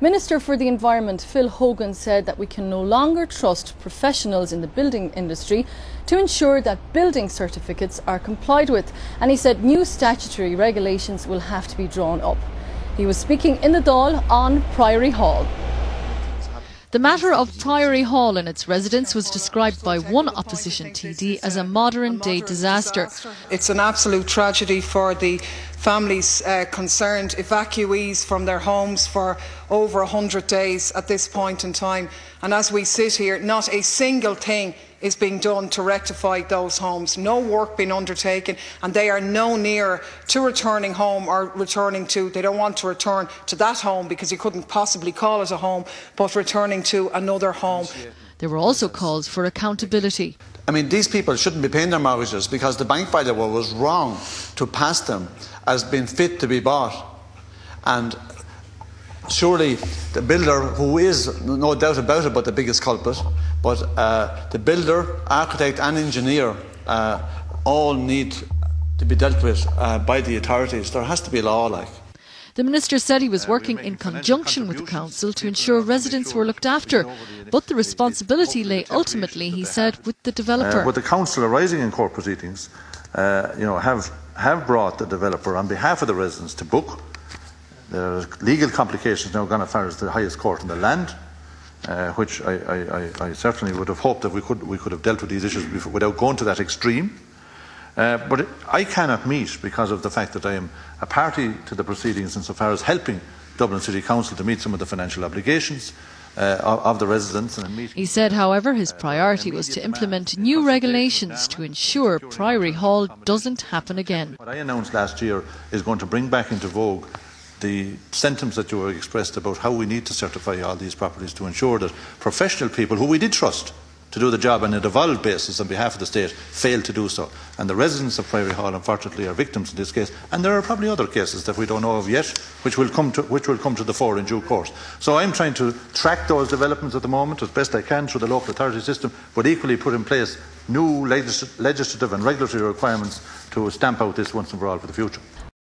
Minister for the Environment Phil Hogan said that we can no longer trust professionals in the building industry to ensure that building certificates are complied with, and he said new statutory regulations will have to be drawn up. He was speaking in the Dáil on Priory Hall. The matter of Priory Hall and its residents was described by one opposition TD as a modern-day disaster. It's an absolute tragedy for the families concerned, evacuees from their homes for over 100 days at this point in time. And as we sit here, not a single thing is being done to rectify those homes. No work being undertaken, and they are no nearer to returning home or they don't want to return to that home because you couldn't possibly call it a home, but returning to another home. There were also calls for accountability. I mean, these people shouldn't be paying their mortgages because the bank valuer was wrong to pass them as being fit to be bought. And surely the builder, who is no doubt about it but the biggest culprit, but the builder, architect and engineer all need to be dealt with by the authorities. There has to be a law like. The Minister said he was working in conjunction with the Council to ensure residents were looked after, but the responsibility lay ultimately, he said, with the developer. But the Council arising in court proceedings have brought the developer on behalf of the residents to book. There are legal complications now gone as far as the highest court in the land, which I certainly would have hoped that we could have dealt with these issues without going to that extreme. But I cannot meet because of the fact that I am a party to the proceedings insofar as helping Dublin City Council to meet some of the financial obligations of the residents. He said, however, his priority was to implement new regulations to ensure Priory Hall doesn't happen again. What I announced last year is going to bring back into vogue the sentiments that you were expressed about how we need to certify all these properties to ensure that professional people who we did trust to do the job on a devolved basis on behalf of the state failed to do so. And the residents of Priory Hall, unfortunately, are victims in this case. And there are probably other cases that we don't know of yet, which will come to the fore in due course. So I'm trying to track those developments at the moment as best I can through the local authority system, but equally put in place new legislative and regulatory requirements to stamp out this once and for all for the future.